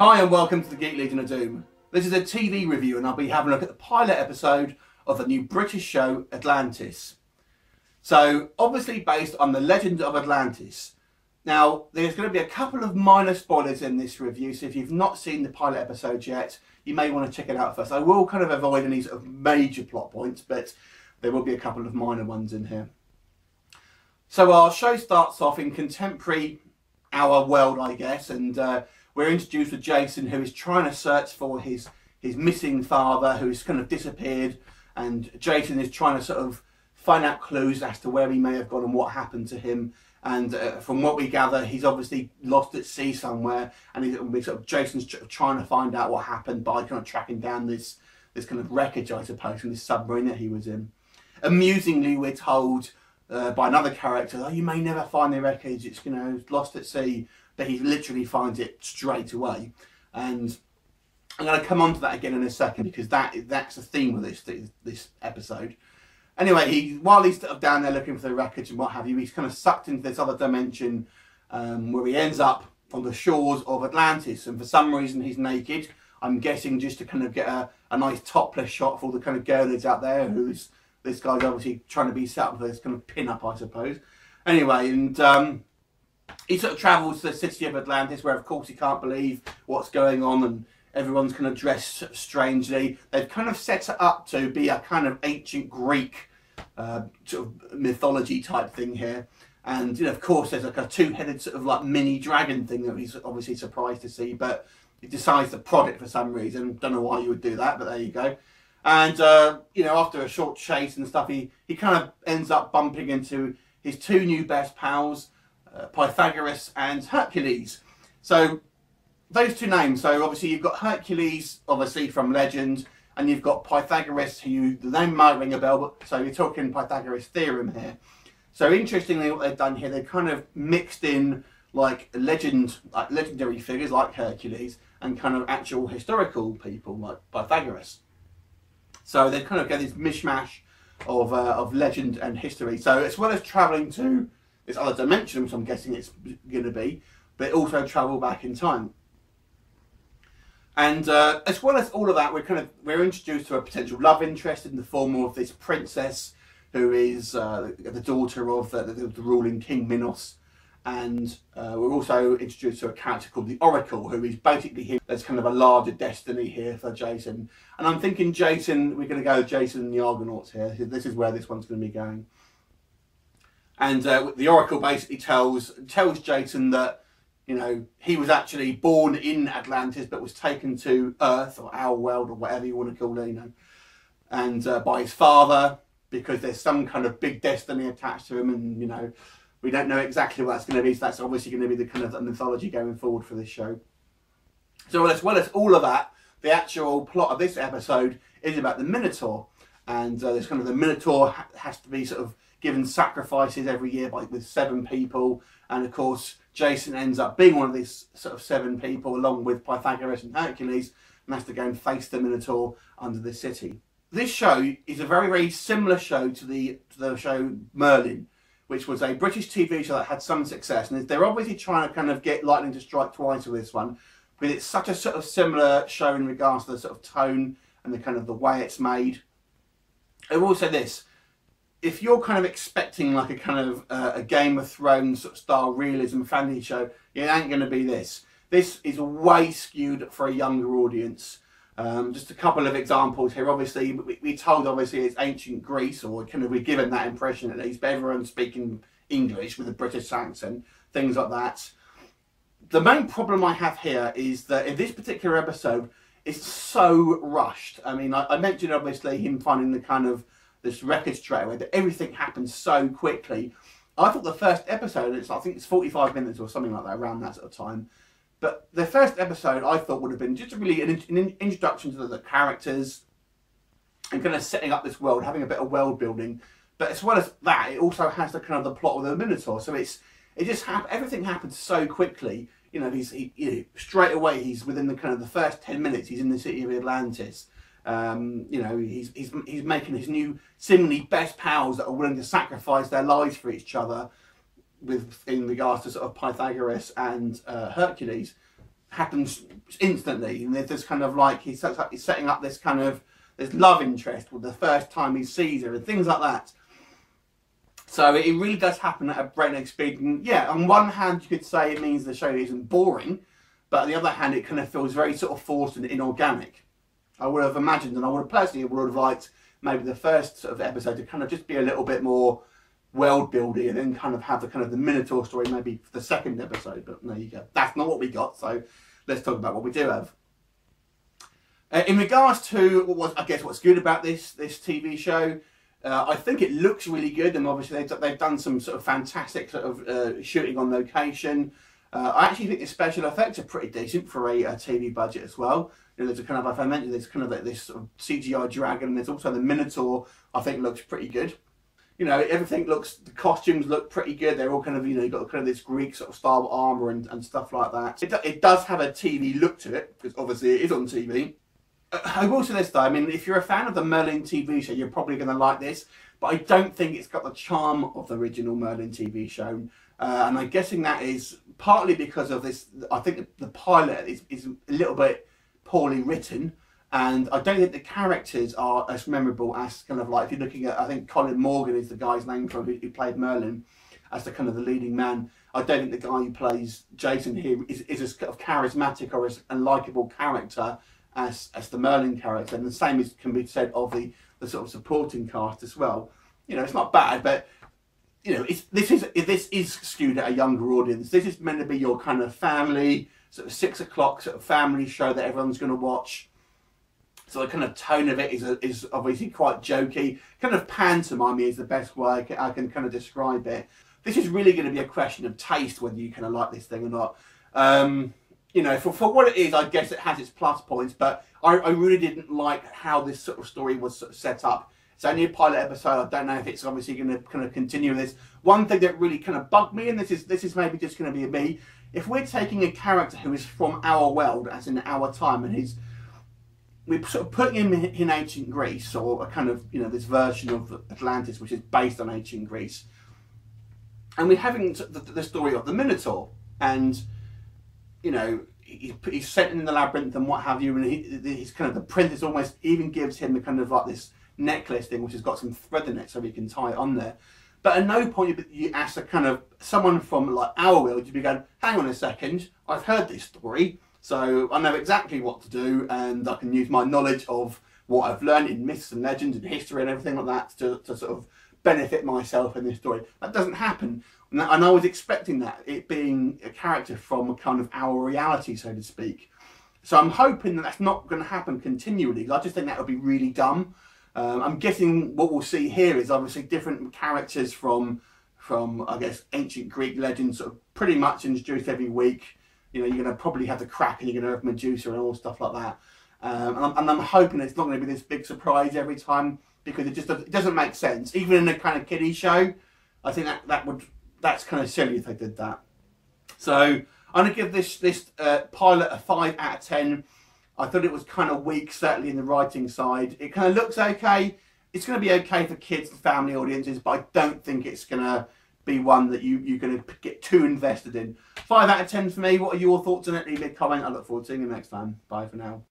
Hi and welcome to the Geek Legion of Doom. This is a TV review and I'll be having a look at the pilot episode of the new British show Atlantis. So obviously based on the legend of Atlantis. Now there's going to be a couple of minor spoilers in this review, so if you've not seen the pilot episode yet you may want to check it out first. I will kind of avoid any sort of major plot points, but there will be a couple of minor ones in here. So our show starts off in contemporary our world, I guess, and we're introduced with Jason, who is trying to search for his missing father, who's kind of disappeared, and Jason is trying to sort of find out clues as to where he may have gone and what happened to him. And from what we gather, he's obviously lost at sea somewhere, and Jason's trying to find out what happened by kind of tracking down this kind of wreckage, I suppose, from this submarine that he was in. Amusingly, we're told by another character, oh, you may never find the wreckage, it's, you know, lost at sea, but he literally finds it straight away. And I'm going to come on to that again in a second, because that's the theme of this episode. Anyway, while he's down there looking for the wreckage and what have you, he's kind of sucked into this other dimension where he ends up on the shores of Atlantis, and for some reason he's naked. I'm guessing just to kind of get a nice topless shot for all the kind of girlies out there who's this guy's obviously trying to be set up for this kind of pin-up, I suppose. Anyway, and he sort of travels to the city of Atlantis, where of course he can't believe what's going on, and everyone's kind of dressed strangely. They've kind of set it up to be a kind of ancient Greek sort of mythology type thing here. And you know, of course, there's like a two-headed sort of like mini dragon thing that he's obviously surprised to see, but he decides to prod it for some reason. Don't know why you would do that, but there you go. And you know, after a short chase and stuff, he kind of ends up bumping into his two new best pals, Pythagoras and Hercules. So those two names, so obviously you've got Hercules, obviously from legend, and you've got Pythagoras, who the name might ring a bell, but so you're talking Pythagoras theorem here. So interestingly, what they've done here, they've kind of mixed in like legendary figures like Hercules and kind of actual historical people like Pythagoras. So they kind of get this mishmash of legend and history. So as well as travelling to this other dimension, which I'm guessing it's going to be, but also travel back in time. And as well as all of that, we're introduced to a potential love interest in the form of this princess, who is the daughter of the ruling King Minos. And we're also introduced to a character called the Oracle, who is basically him. There's kind of a larger destiny here for Jason. And I'm thinking Jason, we're going to go Jason and the Argonauts here. This is where this one's going to be going. And the Oracle basically tells Jason that, you know, he was actually born in Atlantis, but was taken to Earth, or our world, or whatever you want to call it, you know, and by his father, because there's some kind of big destiny attached to him, and you know, we don't know exactly what that's going to be. So that's obviously going to be the kind of mythology going forward for this show. So as well as all of that, the actual plot of this episode is about the Minotaur, and there's kind of the Minotaur has to be sort of given sacrifices every year with 7 people, and of course Jason ends up being one of these sort of 7 people, along with Pythagoras and Hercules, and has to go and face the Minotaur under the city. This show is a very, very similar show to the show Merlin, which was a British TV show that had some success, and they're obviously trying to kind of get lightning to strike twice with this one, but it's such a sort of similar show in regards to the sort of tone and the kind of the way it's made. I will say this: if you're kind of expecting like a kind of a Game of Thrones sort of style realism fantasy show, it ain't going to be this. This is way skewed for a younger audience. Just a couple of examples here. Obviously, we're told obviously it's ancient Greece, or kind of we're given that impression at least, but everyone's speaking English with a British accent, things like that. The main problem I have here is that in this particular episode, it's so rushed. I mean, I mentioned obviously him finding the kind of this wreckage straight away, that everything happens so quickly. I thought the first episode, I think it's 45 minutes or something like that, around that sort of time. But the first episode I thought would have been just really an introduction to the characters and kind of setting up this world, having a bit of world building. But as well as that, it also has the kind of the plot of the Minotaur. So everything happens so quickly. You know, straight away he's within the kind of the first 10 minutes he's in the city of Atlantis. You know, he's making his new seemingly best pals that are willing to sacrifice their lives for each other, in regards to sort of Pythagoras and Hercules. happens instantly, and there's this kind of like he's setting up this kind of this love interest with the first time he sees her and things like that. So it really does happen at a breakneck speed. And yeah, on one hand you could say it means the show isn't boring, but on the other hand it kind of feels very sort of forced and inorganic. I would have imagined, and I would have personally would have liked maybe the first sort of episode to kind of just be a little bit more world building, and then kind of have the Minotaur story maybe for the second episode. But there you go, that's not what we got. So let's talk about what we do have. In regards to what's good about this TV show, I think it looks really good, and obviously they've done some sort of fantastic sort of shooting on location. I actually think the special effects are pretty decent for a TV budget as well. You know, there's a kind of, like I mentioned, there's kind of like this sort of CGI dragon, and there's also the Minotaur. I think looks pretty good. You know, everything looks, the costumes look pretty good. They're all kind of, you know, you've got kind of this Greek sort of style armour and stuff like that. It does have a TV look to it, because obviously it is on TV. I will say this though, I mean, if you're a fan of the Merlin TV show, you're probably going to like this, but I don't think it's got the charm of the original Merlin TV show. And I'm guessing that is partly because of this. I think the pilot is a little bit poorly written, and I don't think the characters are as memorable as kind of like, if you're looking at, I think Colin Morgan is the guy's name from who played Merlin as the kind of the leading man. I don't think the guy who plays Jason here is as kind of charismatic or as a likeable character as the Merlin character, and the same can be said of the sort of supporting cast as well. You know, it's not bad, but you know, this is skewed at a younger audience. This is meant to be your kind of family, sort of 6 o'clock sort of family show that everyone's going to watch. So the kind of tone of it is obviously quite jokey. Kind of pantomime is the best way I can kind of describe it. This is really going to be a question of taste, whether you kind of like this thing or not. You know, for what it is, I guess it has its plus points, but I really didn't like how this sort of story was sort of set up. It's only a pilot episode. I don't know if it's obviously going to kind of continue this. One thing that really kind of bugged me, and this is maybe just going to be me, if we're taking a character who is from our world, as in our time, and we're sort of putting him in ancient Greece, or a kind of, you know, this version of Atlantis, which is based on ancient Greece, and we're having the story of the Minotaur, and you know, he's set in the labyrinth and what have you, and he's kind of, the princess almost even gives him the kind of like this necklace thing which has got some thread in it so he can tie it on there. But at no point you ask a kind of someone from like our world, you'd be going, hang on a second, I've heard this story, so I know exactly what to do, and I can use my knowledge of what I've learned in myths and legends and history and everything like that to sort of benefit myself in this story. That doesn't happen. And I was expecting that, it being a character from a kind of our reality, so to speak. So I'm hoping that that's not going to happen continually. I just think that would be really dumb. I'm guessing what we'll see here is obviously different characters from I guess ancient Greek legends, sort of pretty much introduced every week. You know, you're going to probably have the Kraken, you're going to have Medusa and all stuff like that. And I'm hoping it's not going to be this big surprise every time, because it doesn't make sense. Even in a kind of kiddie show, I think that's kind of silly if they did that. So I'm going to give this pilot a 5 out of 10. I thought it was kind of weak, certainly in the writing side. It kind of looks okay. It's going to be okay for kids and family audiences, but I don't think it's going to be one that you're going to get too invested in. 5 out of 10 for me. What are your thoughts on it? Leave a comment. I look forward to seeing you next time. Bye for now.